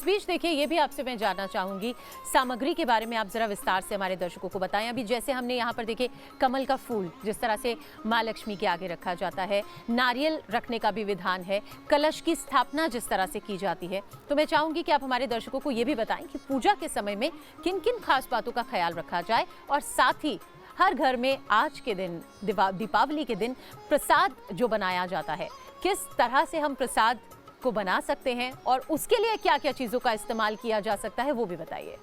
इस बीच देखिए, ये भी आपसे मैं जानना चाहूंगी, सामग्री के बारे में आप जरा विस्तार से हमारे दर्शकों को बताएं। अभी जैसे हमने यहाँ पर देखिए कमल का फूल जिस तरह से माँ लक्ष्मी के आगे रखा जाता है, नारियल रखने का भी विधान है, कलश की स्थापना जिस तरह से की जाती है, तो मैं चाहूंगी कि आप हमारे दर्शकों को ये भी बताएं कि पूजा के समय में किन किन खास बातों का ख्याल रखा जाए, और साथ ही हर घर में आज के दिन दीपावली के दिन प्रसाद जो बनाया जाता है, किस तरह से हम प्रसाद को बना सकते हैं और उसके लिए क्या क्या चीज़ों का इस्तेमाल किया जा सकता है, वो भी बताइए।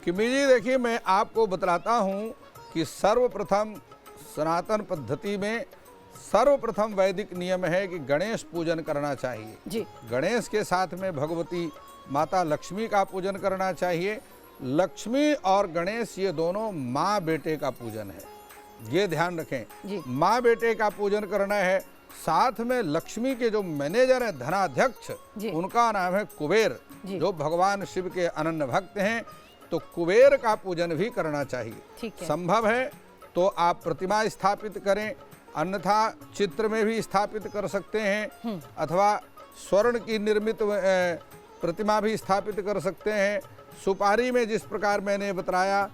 किमी जी देखिए, मैं आपको बतलाता हूँ कि सर्वप्रथम सनातन पद्धति में सर्वप्रथम वैदिक नियम है कि गणेश पूजन करना चाहिए जी। गणेश के साथ में भगवती माता लक्ष्मी का पूजन करना चाहिए। लक्ष्मी और गणेश ये दोनों माँ बेटे का पूजन है, ये ध्यान रखें। माँ बेटे का पूजन करना है। साथ में लक्ष्मी के जो मैनेजर है, धनाध्यक्ष, उनका नाम है कुबेर, जो भगवान शिव के अनन्य भक्त हैं, तो कुबेर का पूजन भी करना चाहिए। संभव है तो आप प्रतिमा स्थापित करें, अन्यथा चित्र में भी स्थापित कर सकते हैं, अथवा स्वर्ण की निर्मित प्रतिमा भी स्थापित कर सकते हैं। सुपारी में जिस प्रकार मैंने बताया,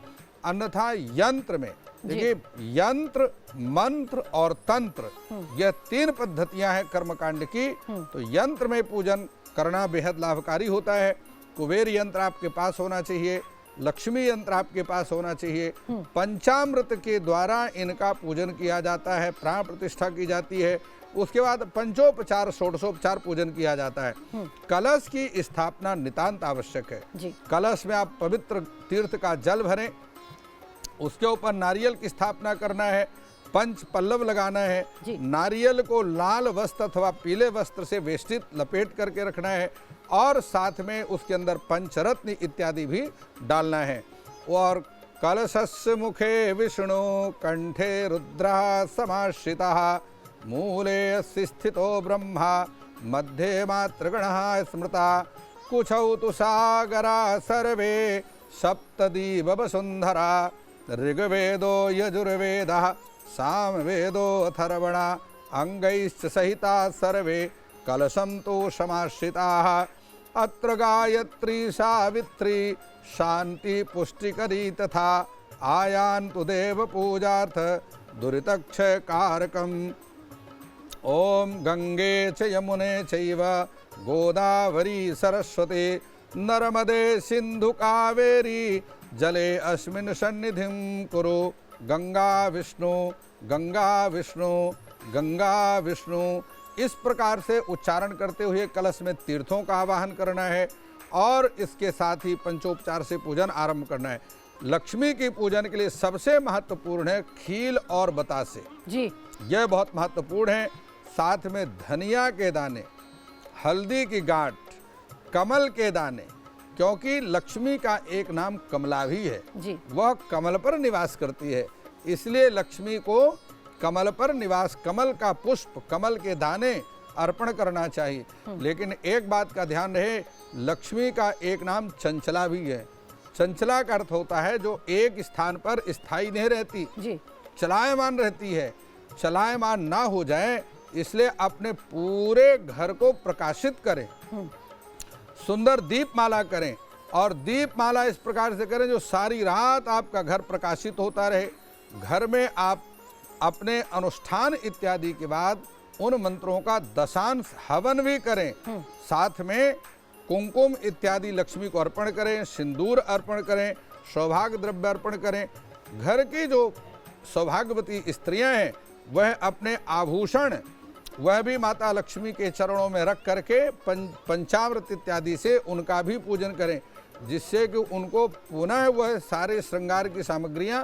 अन्यथा यंत्र में देखिए, यंत्र, मंत्र और तंत्र, यह तीन पद्धतियां हैं कर्मकांड की। तो यंत्र में पूजन करना बेहद लाभकारी होता है। कुबेर यंत्र आपके पास होना चाहिए, लक्ष्मी यंत्र आपके पास होना चाहिए। पंचामृत के द्वारा इनका पूजन किया जाता है, प्राण प्रतिष्ठा की जाती है। उसके बाद पंचोपचार, षोडशोपचार पूजन किया जाता है। कलश की स्थापना नितांत आवश्यक है। कलश में आप पवित्र तीर्थ का जल भरें, उसके ऊपर नारियल की स्थापना करना है, पंच पल्लव लगाना है, नारियल को लाल वस्त्र अथवा पीले वस्त्र से वेष्टित लपेट करके रखना है, और साथ में उसके अंदर पंचरत्न इत्यादि भी डालना है। और कलशस्य मुखे विष्णु कंठे रुद्रः समाश्रितः मूले अस्ति स्थितो ब्रह्मा मध्ये मातृगणः स्मृता कुछौ तु सागरा सर्वे सप्तदीप वसुन्धरा ऋग्वेदो यजुर्वेदः सामवेदो अथर्वणा अंगैश्च सहिता सर्वे कलशं तु समाश्रिताः अत्र गायत्री सावित्री शांति पुष्टिकरी तथा आयान्तु देव पूजार्थ दुरितक्षय कारकम् ओम गंगे च यमुने चैव गोदावरी सरस्वती नर्मदे सिंधु कावेरी जले अस्मिन् सन्निधिं कुरु गंगा विष्णु गंगा विष्णु गंगा विष्णु। इस प्रकार से उच्चारण करते हुए कलश में तीर्थों का आवाहन करना है, और इसके साथ ही पंचोपचार से पूजन आरंभ करना है। लक्ष्मी की पूजन के लिए सबसे महत्वपूर्ण है खील और बतासे जी, यह बहुत महत्वपूर्ण है। साथ में धनिया के दाने, हल्दी की गांठ, कमल के दाने, क्योंकि लक्ष्मी का एक नाम कमला भी है जी। वह कमल पर निवास करती है, इसलिए लक्ष्मी को कमल पर निवास, कमल का पुष्प, कमल के दाने अर्पण करना चाहिए। लेकिन एक बात का ध्यान रहे, लक्ष्मी का एक नाम चंचला भी है। चंचला का अर्थ होता है जो एक स्थान पर स्थायी नहीं रहती जी, चलायमान रहती है। चलायमान ना हो जाए इसलिए अपने पूरे घर को प्रकाशित करें, सुंदर दीपमाला करें, और दीपमाला इस प्रकार से करें जो सारी रात आपका घर प्रकाशित होता रहे। घर में आप अपने अनुष्ठान इत्यादि के बाद उन मंत्रों का दशांश हवन भी करें। साथ में कुमकुम इत्यादि लक्ष्मी को अर्पण करें, सिंदूर अर्पण करें, सौभाग्य द्रव्य अर्पण करें। घर की जो सौभाग्यवती स्त्रियां हैं वह अपने आभूषण वह भी माता लक्ष्मी के चरणों में रख करके पंचामृत इत्यादि से उनका भी पूजन करें, जिससे कि उनको पुनः वह सारे श्रृंगार की सामग्रियां,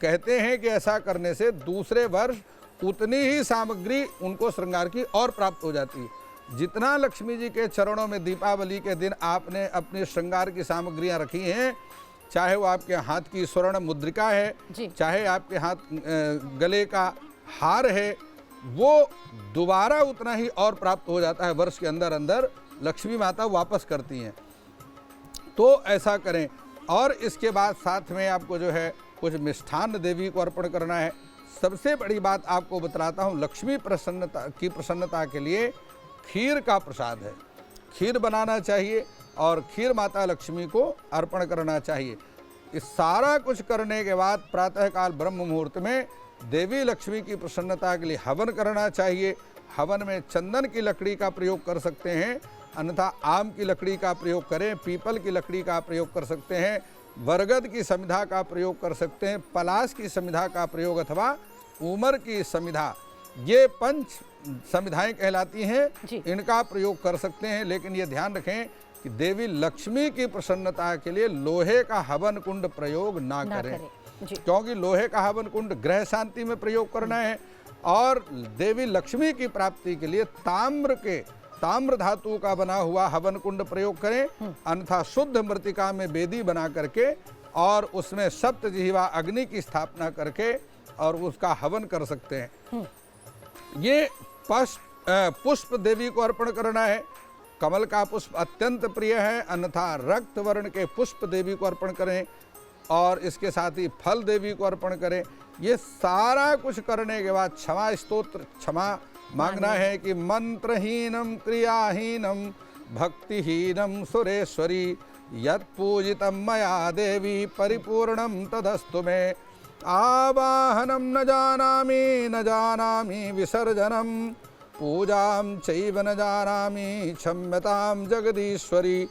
कहते हैं कि ऐसा करने से दूसरे वर्ष उतनी ही सामग्री उनको श्रृंगार की और प्राप्त हो जाती है। जितना लक्ष्मी जी के चरणों में दीपावली के दिन आपने अपनी श्रृंगार की सामग्रियां रखी हैं, चाहे वो आपके हाथ की स्वर्ण मुद्रिका है, चाहे आपके हाथ गले का हार है, वो दोबारा उतना ही और प्राप्त हो जाता है। वर्ष के अंदर अंदर लक्ष्मी माता वापस करती हैं, तो ऐसा करें। और इसके बाद साथ में आपको जो है कुछ मिष्ठान्न देवी को अर्पण करना है। सबसे बड़ी बात आपको बतलाता हूँ, लक्ष्मी प्रसन्नता के लिए खीर का प्रसाद है, खीर बनाना चाहिए। और खीर माता लक्ष्मी को अर्पण करना चाहिए। इस सारा कुछ करने के बाद प्रातःकाल ब्रह्म मुहूर्त में देवी लक्ष्मी की प्रसन्नता के लिए हवन करना चाहिए। हवन में चंदन की लकड़ी का प्रयोग कर सकते हैं, अन्यथा आम की लकड़ी का प्रयोग करें, पीपल की लकड़ी का प्रयोग कर सकते हैं, बरगद की समिधा का प्रयोग कर सकते हैं, पलाश की समिधा का प्रयोग अथवा उमर की समिधा, ये 5 समिधाएं कहलाती हैं, इनका प्रयोग कर सकते हैं। लेकिन ये ध्यान रखें कि देवी लक्ष्मी की प्रसन्नता के लिए लोहे का हवन कुंड प्रयोग ना करें, क्योंकि लोहे का हवन कुंड ग्रह शांति में प्रयोग करना है। और देवी लक्ष्मी की प्राप्ति के लिए ताम्र धातु का बना हुआ हवन कुंड प्रयोग करें, अन्यथा शुद्ध मृतिका में वेदी बना करके और उसमें सप्तजिह्वा अग्नि की स्थापना करके और उसका हवन कर सकते हैं। ये पुष्प देवी को अर्पण करना है। कमल का पुष्प अत्यंत प्रिय है, अन्यथा रक्त वर्ण के पुष्प देवी को अर्पण करें और इसके साथ ही फल देवी को अर्पण करें। ये सारा कुछ करने के बाद क्षमा स्तोत्र क्षमा मांगना है कि मंत्रहीनम क्रियाहीनम भक्तिहीनम सुरेश्वरी यत् पूजितम मया देवी परिपूर्णम तदस्तु मे। आवाहनम न जानामि विसर्जनम पूजां चैव न जानामि क्षम्यतां जगदीश्वरी।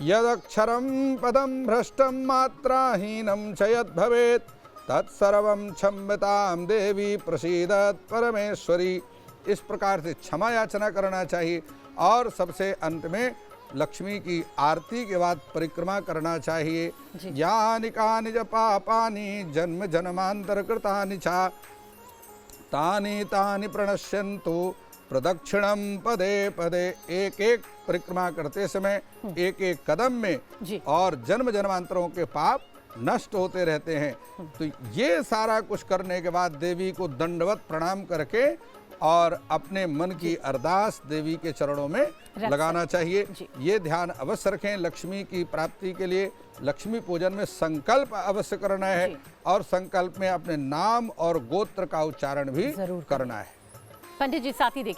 यदक्षरं पदं भ्रष्टं मात्राहीनं च यद्भवेत् तत्सर्वं क्षम्यतां देवी प्रसीदत् परमेश्वरी। इस प्रकार से क्षमा याचना करना चाहिए। और सबसे अंत में लक्ष्मी की आरती के बाद परिक्रमा करना चाहिए। यानि कानि च पापानि जन्म जन्मांतर कृतानि च तानि तानि प्रणश्यन्तु प्रदक्षिणम पदे पदे। एक एक परिक्रमा करते समय एक एक कदम में और जन्म जन्मांतरों के पाप नष्ट होते रहते हैं। तो ये सारा कुछ करने के बाद देवी को दंडवत प्रणाम करके और अपने मन की अरदास देवी के चरणों में लगाना चाहिए। ये ध्यान अवश्य रखें। लक्ष्मी की प्राप्ति के लिए लक्ष्मी पूजन में संकल्प अवश्य करना है और संकल्प में अपने नाम और गोत्र का उच्चारण भी करना है। पंडित जी, साथ ही देखिए